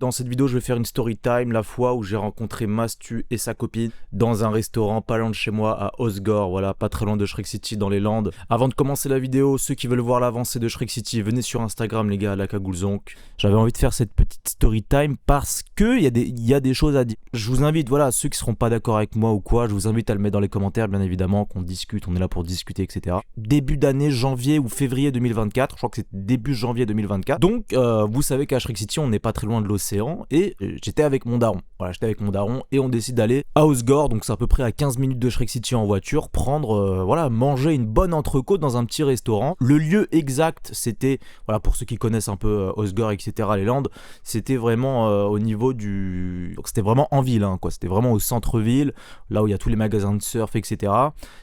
Dans cette vidéo, je vais faire une story time, la fois où j'ai rencontré Mastu et sa copine dans un restaurant pas loin de chez moi à Osgore, voilà, pas très loin de Shrek City dans les Landes. Avant de commencer la vidéo, ceux qui veulent voir l'avancée de Shrek City, venez sur Instagram les gars, à la Cagoulzonk. J'avais envie de faire cette petite story time parce que il y a des choses à dire. Je vous invite, voilà, ceux qui seront pas d'accord avec moi ou quoi, je vous invite à le mettre dans les commentaires, bien évidemment, qu'on discute, on est là pour discuter, etc. Début d'année, janvier ou février 2024, je crois que c'est début janvier 2024. Donc, vous savez qu'à Shrek City, on n'est pas très loin de l'océan. Et j'étais avec mon daron. Voilà, j'étais avec mon daron et on décide d'aller à Osgore, donc c'est à peu près à 15 minutes de Shrek City en voiture, prendre, manger une bonne entrecôte dans un petit restaurant. Le lieu exact, c'était, voilà, pour ceux qui connaissent un peu Osgore, etc., les Landes, c'était vraiment au niveau du... Donc c'était vraiment en ville, hein, quoi. C'était vraiment au centre-ville, là où il y a tous les magasins de surf, etc.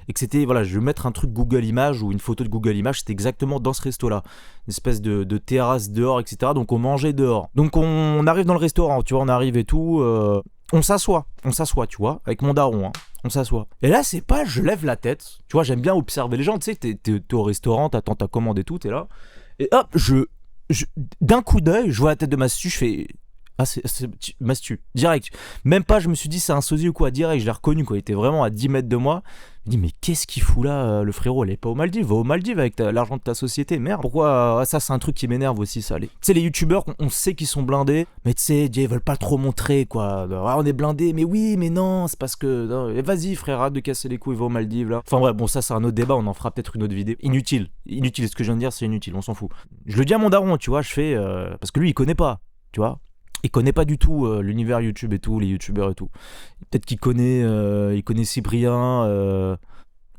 Et que c'était, voilà, je vais mettre un truc Google Images ou une photo de Google Images, c'était exactement dans ce resto-là. Une espèce de terrasse dehors, etc. Donc on mangeait dehors. Donc on arrive dans le restaurant, tu vois, on arrive et tout, on s'assoit, tu vois, avec mon daron, hein, on s'assoit. Et là, c'est pas, je lève la tête, tu vois, j'aime bien observer les gens, tu sais, t'es au restaurant, t'attends ta commande et tout, t'es là, et hop, d'un coup d'œil, je vois la tête de Mastu, je fais... Ah, c'est Mastu, direct. Même pas, je me suis dit c'est un sosie ou quoi, direct, je l'ai reconnu, quoi. Il était vraiment à 10 mètres de moi. Je me dis, mais qu'est-ce qu'il fout là, le frérot? Elle est pas aux Maldives, va aux Maldives avec l'argent de ta société, merde. Pourquoi ça, c'est un truc qui m'énerve aussi, ça. Tu sais, les youtubeurs, on sait qu'ils sont blindés, mais tu sais, ils veulent pas trop montrer, quoi. Ah, on est blindés, mais oui, mais non, c'est parce que. Non, vas-y, frère, arrête de casser les couilles, va aux Maldives, là. Enfin, ouais, bon, ça, c'est un autre débat, on en fera peut-être une autre vidéo. Inutile, ce que je viens de dire, c'est inutile, on s'en fout. Je le dis à mon daron, tu vois, je fais. Parce que lui, il connaît pas, tu vois. Il connaît pas du tout l'univers YouTube et tout, les youtubeurs et tout. Peut-être qu'il connaît, Cyprien.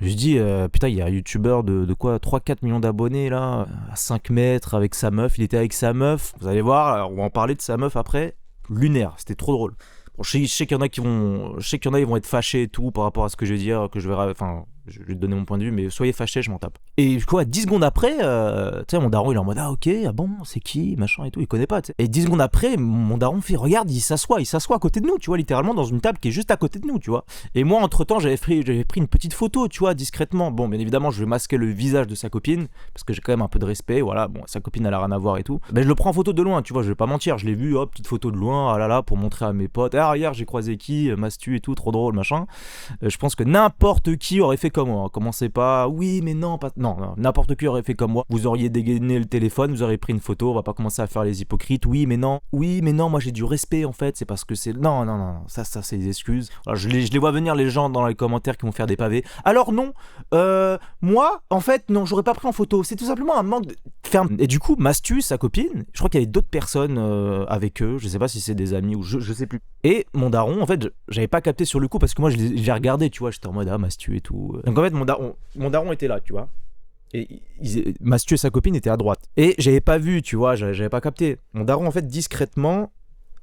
Je dis, putain, il y a un youtubeur de quoi 3-4 millions d'abonnés là, à 5 mètres avec sa meuf. Il était avec sa meuf. Vous allez voir, on va en parler de sa meuf après. Lunaire, c'était trop drôle. Bon, je sais qu'il y en a qui vont, ils vont être fâchés et tout par rapport à ce que je vais dire, que je vais, enfin, je vais te donner mon point de vue, mais soyez fâchés, je m'en tape. Et quoi, 10 secondes après, tu sais, mon daron il est en mode ah ok, ah bon, c'est qui, machin et tout, il connaît pas, tu sais. Et 10 secondes après, mon daron fait regarde, il s'assoit à côté de nous, tu vois, littéralement dans une table qui est juste à côté de nous, tu vois. Et moi, entre temps, j'avais pris une petite photo, tu vois, discrètement. Bon, bien évidemment, je vais masquer le visage de sa copine, parce que j'ai quand même un peu de respect, voilà, bon, sa copine elle a rien à voir et tout. Mais je le prends en photo de loin, tu vois, je vais pas mentir, je l'ai vu, hop, petite photo de loin, ah là là, pour montrer à mes potes, ah hier j'ai croisé qui, Mastu et tout, trop drôle, machin. Je pense que n'importe qui aurait fait comme moi, hein. Commencez pas, oui, mais non, pas... non, n'importe qui aurait fait comme moi. Vous auriez dégainé le téléphone, vous auriez pris une photo, on va pas commencer à faire les hypocrites. Oui, mais non, moi j'ai du respect en fait, c'est parce que c'est... Non, ça c'est des excuses. Alors, je les vois venir les gens dans les commentaires qui vont faire des pavés. Alors non, moi, en fait, non, j'aurais pas pris en photo. C'est tout simplement un manque de... Et du coup, Mastu, sa copine, je crois qu'il y avait d'autres personnes avec eux, je sais pas si c'est des amis ou je sais plus. Et mon daron, en fait, j'avais pas capté sur le coup parce que moi je l'ai regardé, tu vois, j'étais en mode ah Mastu et tout. Donc en fait, mon daron était là, tu vois. Et Mastu et sa copine étaient à droite. Et j'avais pas vu, tu vois, j'avais pas capté. Mon daron, en fait, discrètement,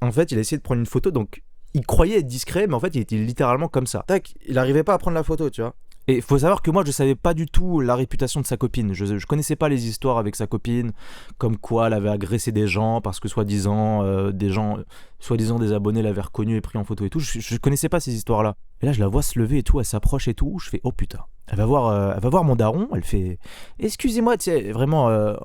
en fait, il a essayé de prendre une photo, donc il croyait être discret, mais en fait, il était littéralement comme ça. Tac, il arrivait pas à prendre la photo, tu vois. Et faut savoir que moi je savais pas du tout la réputation de sa copine, je connaissais pas les histoires avec sa copine, comme quoi elle avait agressé des gens parce que soi-disant des abonnés l'avaient reconnue et pris en photo et tout, je connaissais pas ces histoires là. Et là je la vois se lever et tout, elle s'approche et tout, je fais oh putain. Elle va voir mon daron, elle fait excusez-moi, tu sais, vraiment,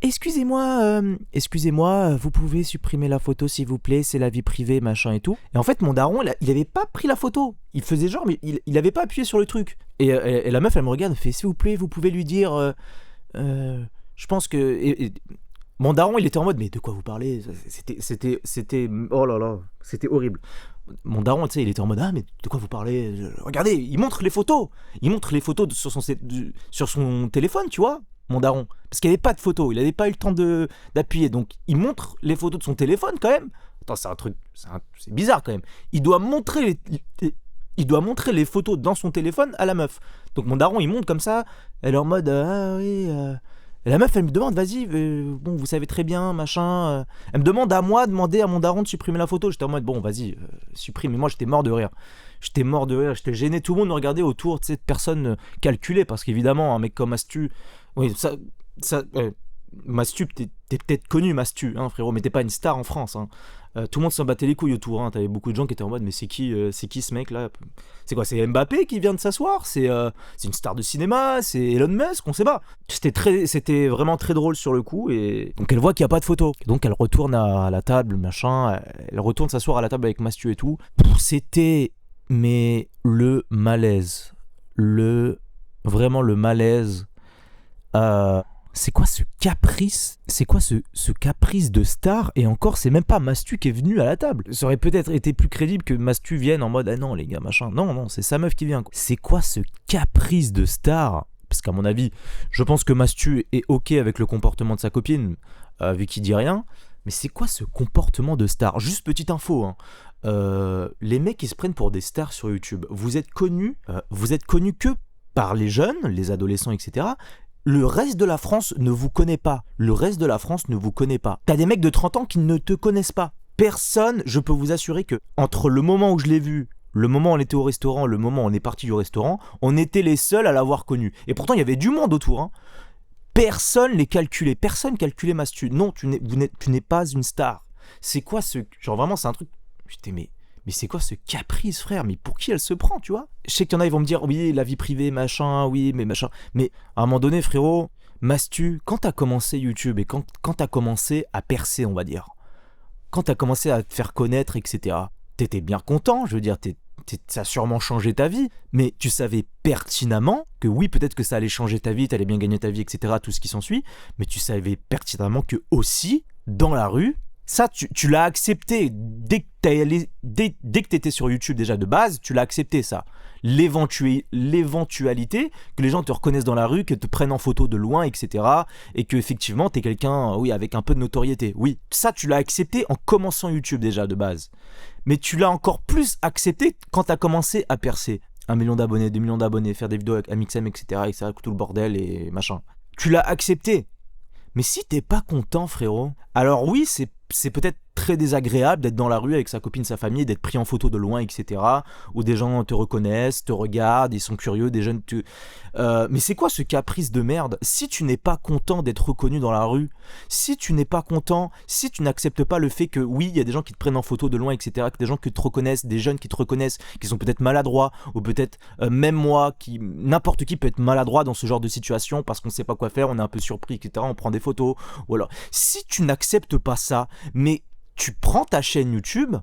excusez-moi, vous pouvez supprimer la photo s'il vous plaît, c'est la vie privée, machin et tout. Et en fait, mon daron, il avait pas pris la photo. Il faisait genre, mais il avait pas appuyé sur le truc. Et la meuf, elle me regarde, elle fait s'il vous plaît, vous pouvez lui dire, je pense que. Et mon daron, il était en mode, mais de quoi vous parlez? C'était, oh là là, c'était horrible. Mon daron, tu sais, il était en mode ah mais de quoi vous parlez? Regardez, il montre les photos sur son téléphone, tu vois, mon daron, parce qu'il n'y avait pas de photos, il n'avait pas eu le temps d'appuyer, donc il montre les photos de son téléphone quand même. Attends, c'est un truc, c'est bizarre quand même. Il doit montrer les photos dans son téléphone à la meuf. Donc mon daron, il monte comme ça, elle est en mode ah oui. Et la meuf, elle me demande, vas-y, bon, vous savez très bien, machin. Elle me demande à moi, demander à mon daron de supprimer la photo. J'étais en mode, bon, vas-y, supprime. Et moi, j'étais mort de rire. J'étais gêné. Tout le monde me regardait autour, tu sais, de personnes calculées. Parce qu'évidemment, un mec comme Mastu, oui, Mastu, t'es peut-être connu, Mastu, hein, frérot, mais t'es pas une star en France. Hein. Tout le monde s'en battait les couilles autour. Hein. T'avais beaucoup de gens qui étaient en mode, mais c'est qui ce mec-là? C'est quoi? C'est Mbappé qui vient de s'asseoir? C'est une star de cinéma? C'est Elon Musk? On sait pas. C'était vraiment très drôle sur le coup. Et donc elle voit qu'il n'y a pas de photo. Donc elle retourne à la table, machin. Elle retourne s'asseoir à la table avec Mastu et tout. C'était, mais le malaise. Vraiment le malaise. C'est quoi ce caprice? C'est quoi ce caprice de star? Et encore, c'est même pas Mastu qui est venu à la table. Ça aurait peut-être été plus crédible que Mastu vienne en mode ah non les gars machin. Non, c'est sa meuf qui vient. C'est quoi ce caprice de star? Parce qu'à mon avis, je pense que Mastu est ok avec le comportement de sa copine, vu qu'il dit rien. Mais c'est quoi ce comportement de star? Juste petite info, hein. Les mecs qui se prennent pour des stars sur YouTube, vous êtes connus que par les jeunes, les adolescents, etc. Le reste de la France ne vous connaît pas. T'as des mecs de 30 ans qui ne te connaissent pas. Personne, je peux vous assurer que entre le moment où je l'ai vu, le moment où on était au restaurant, le moment où on est parti du restaurant, on était les seuls à l'avoir connu. Et pourtant, il y avait du monde autour. Hein. Personne les calculait. Personne calculait Mastu. Non, tu n'es pas une star. C'est quoi ce... Genre vraiment, c'est un truc... Putain, mais c'est quoi ce caprice, frère? Mais pour qui elle se prend, tu vois? Je sais qu'il y en a, ils vont me dire, oui, la vie privée, machin, oui, mais machin. Mais à un moment donné, frérot, Mastu, quand t'as commencé YouTube et quand t'as commencé à percer, on va dire, quand t'as commencé à te faire connaître, etc., t'étais bien content, je veux dire, ça a sûrement changé ta vie, mais tu savais pertinemment que oui, peut-être que ça allait changer ta vie, t'allais bien gagner ta vie, etc., tout ce qui s'ensuit, mais tu savais pertinemment que aussi, dans la rue, ça, tu l'as accepté. Dès que t'étais sur YouTube déjà de base, tu l'as accepté ça. L'éventualité que les gens te reconnaissent dans la rue, que te prennent en photo de loin, etc. Et que effectivement t'es quelqu'un, oui, avec un peu de notoriété. Oui, ça tu l'as accepté en commençant YouTube déjà de base. Mais tu l'as encore plus accepté quand t'as commencé à percer. 1 million d'abonnés, 2 millions d'abonnés, faire des vidéos avec Amixem, etc. Et ça, tout le bordel et machin. Tu l'as accepté. Mais si t'es pas content, frérot, alors oui, c'est peut-être très désagréable d'être dans la rue avec sa copine, sa famille, d'être pris en photo de loin, etc. Où des gens te reconnaissent, te regardent, ils sont curieux, des jeunes mais c'est quoi ce caprice de merde? Si tu n'es pas content d'être reconnu dans la rue, si tu n'es pas content, si tu n'acceptes pas le fait que oui, il y a des gens qui te prennent en photo de loin, etc., que des gens qui te reconnaissent, des jeunes qui te reconnaissent, qui sont peut-être maladroits, ou peut-être même moi, n'importe qui peut être maladroit dans ce genre de situation parce qu'on sait pas quoi faire, on est un peu surpris, etc., on prend des photos, ou alors, si tu n'acceptes pas ça, mais tu prends ta chaîne YouTube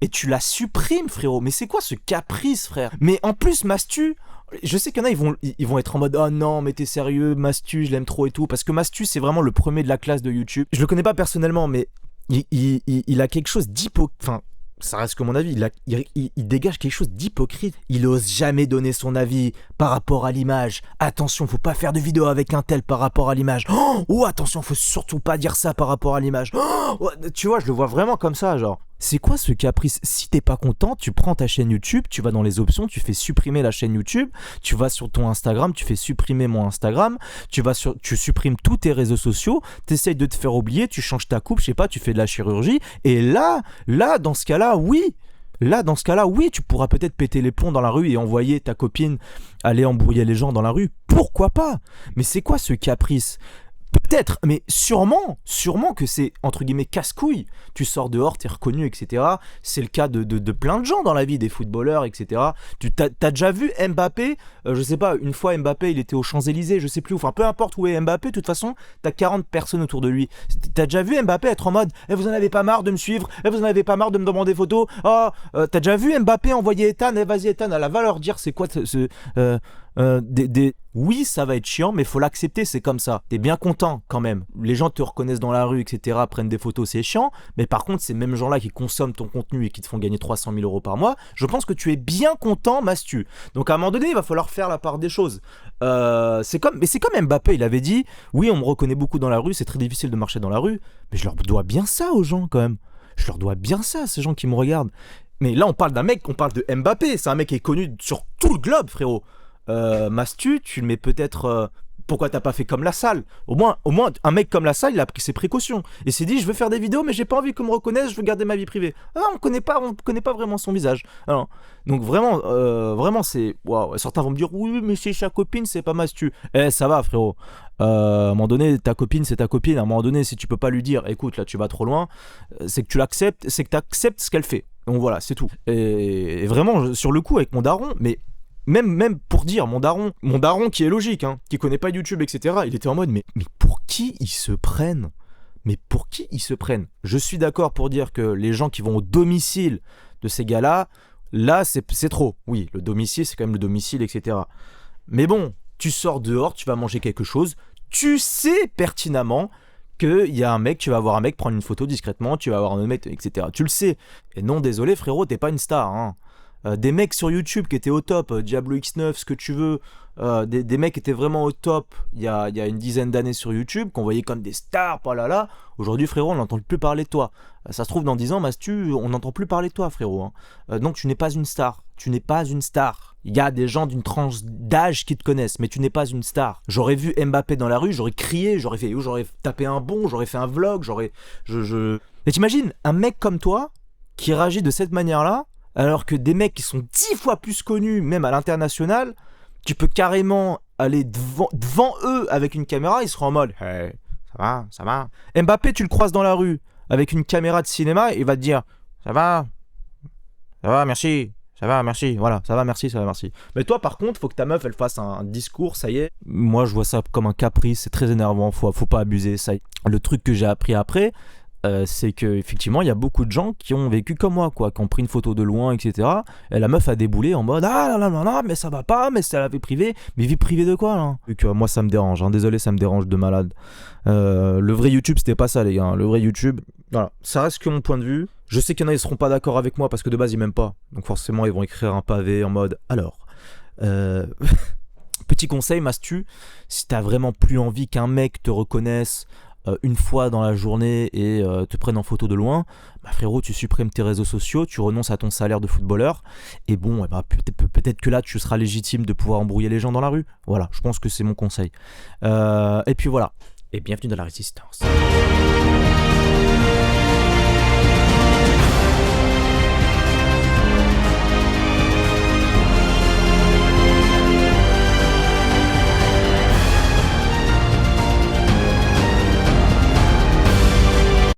et tu la supprimes, frérot. Mais c'est quoi ce caprice, frère? Mais en plus, Mastu, je sais qu'il y en a, ils vont être en mode « Oh non, mais t'es sérieux, Mastu, je l'aime trop et tout. » Parce que Mastu, c'est vraiment le premier de la classe de YouTube. Je le connais pas personnellement, mais il a quelque chose d'hypocrite. Enfin, ça reste que mon avis, il dégage quelque chose d'hypocrite. Il ose jamais donner son avis par rapport à l'image. Attention, faut pas faire de vidéo avec un tel par rapport à l'image. Oh, attention, faut surtout pas dire ça par rapport à l'image. Oh, tu vois, je le vois vraiment comme ça, genre. C'est quoi ce caprice? Si t'es pas content, tu prends ta chaîne YouTube, tu vas dans les options, tu fais supprimer la chaîne YouTube, tu vas sur ton Instagram, tu fais supprimer mon Instagram, tu supprimes tous tes réseaux sociaux, t'essayes de te faire oublier, tu changes ta coupe, je sais pas, tu fais de la chirurgie, et là, dans ce cas-là, oui. Là, dans ce cas-là, oui, tu pourras peut-être péter les plombs dans la rue et envoyer ta copine aller embrouiller les gens dans la rue. Pourquoi pas? Mais c'est quoi ce caprice? Peut-être, mais sûrement que c'est, entre guillemets, casse-couille. Tu sors dehors, t'es reconnu, etc. C'est le cas de plein de gens dans la vie, des footballeurs, etc. T'as déjà vu Mbappé, je sais pas, une fois Mbappé, il était aux Champs-Élysées, je sais plus où, enfin peu importe où est Mbappé, de toute façon, t'as 40 personnes autour de lui. T'as déjà vu Mbappé être en mode vous en avez pas marre de me suivre, vous en avez pas marre de me demander photos, t'as déjà vu Mbappé envoyer Ethan, vas-y Ethan, elle va leur dire c'est quoi oui, ça va être chiant, mais faut l'accepter, c'est comme ça. T'es bien content quand même. Les gens te reconnaissent dans la rue, etc., prennent des photos, c'est chiant. Mais par contre, ces mêmes gens-là qui consomment ton contenu et qui te font gagner 300 000 € par mois, je pense que tu es bien content, Mastu. Donc à un moment donné, il va falloir faire la part des choses. C'est comme Mbappé, il avait dit, oui, on me reconnaît beaucoup dans la rue, c'est très difficile de marcher dans la rue, mais je leur dois bien ça aux gens quand même. Je leur dois bien ça, ces gens qui me regardent. Mais là, on parle d'un mec, on parle de Mbappé. C'est un mec qui est connu sur tout le globe, frérot. Mastu, tu le mets peut-être... pourquoi t'as pas fait comme la salle? Au moins, un mec comme la salle, il a pris ses précautions. Et s'est dit, je veux faire des vidéos, mais j'ai pas envie qu'on me reconnaisse, je veux garder ma vie privée. Ah, on connaît pas vraiment son visage. Alors, donc vraiment, c'est... Waouh, certains vont me dire, oui, mais c'est sa copine, c'est pas Mastu. Ça va, frérot. À un moment donné, ta copine, c'est ta copine. À un moment donné, si tu peux pas lui dire, écoute, là, tu vas trop loin, c'est que tu l'acceptes, c'est que tu acceptes ce qu'elle fait. Donc voilà, c'est tout. Et vraiment, sur le coup, avec mon daron, mais même pour dire, mon daron qui est logique, hein, qui connaît pas YouTube, etc., il était en mode, mais pour qui ils se prennent ? Mais pour qui ils se prennent ? Je suis d'accord pour dire que les gens qui vont au domicile de ces gars-là, là, c'est trop. Oui, le domicile, c'est quand même le domicile, etc. Mais bon, tu sors dehors, tu vas manger quelque chose, tu sais pertinemment qu'il y a un mec, tu vas voir un mec prendre une photo discrètement, tu vas voir un autre mec, etc. Tu le sais. Et non, désolé frérot, t'es pas une star, hein. Des mecs sur YouTube qui étaient au top, Diablo X9, ce que tu veux, des mecs qui étaient vraiment au top il y a une dizaine d'années sur YouTube, qu'on voyait comme des stars, pas là là. Aujourd'hui, frérot, on n'entend plus parler de toi. Ça se trouve, dans 10 ans, Mastu, on n'entend plus parler de toi, frérot. Hein. Donc, tu n'es pas une star. Tu n'es pas une star. Il y a des gens d'une tranche d'âge qui te connaissent, mais tu n'es pas une star. J'aurais vu Mbappé dans la rue, j'aurais crié, j'aurais tapé un bond, j'aurais fait un vlog, Mais t'imagines, un mec comme toi, qui réagit de cette manière-là, alors que des mecs qui sont 10 fois plus connus, même à l'international, tu peux carrément aller devant eux avec une caméra, ils seront en mode hey, ça va. Mbappé, tu le croises dans la rue avec une caméra de cinéma, il va te dire ça va, merci. Ça va, merci, voilà, ça va, merci. Mais toi, par contre, faut que ta meuf, elle fasse un discours, ça y est. Moi, je vois ça comme un caprice, c'est très énervant, faut pas abuser. Ça. Le truc que j'ai appris après, c'est qu'effectivement, il y a beaucoup de gens qui ont vécu comme moi, quoi, qui ont pris une photo de loin, etc. Et la meuf a déboulé en mode ah là, mais ça va pas, mais c'est la vie privée. Mais vie privée de quoi, là ? Donc, moi, ça me dérange, hein. Désolé, ça me dérange de malade. Le vrai YouTube, c'était pas ça, les gars. Le vrai YouTube, voilà, ça reste que mon point de vue. Je sais qu'il y en a, ils seront pas d'accord avec moi parce que de base, ils m'aiment pas. Donc, forcément, ils vont écrire un pavé en mode alors. Petit conseil, Mastu, si t'as vraiment plus envie qu'un mec te reconnaisse une fois dans la journée et te prenne en photo de loin, bah frérot, tu supprimes tes réseaux sociaux, tu renonces à ton salaire de footballeur, et bon, bah, peut-être que là, tu seras légitime de pouvoir embrouiller les gens dans la rue. Voilà, je pense que c'est mon conseil. Et puis voilà, et bienvenue dans la résistance.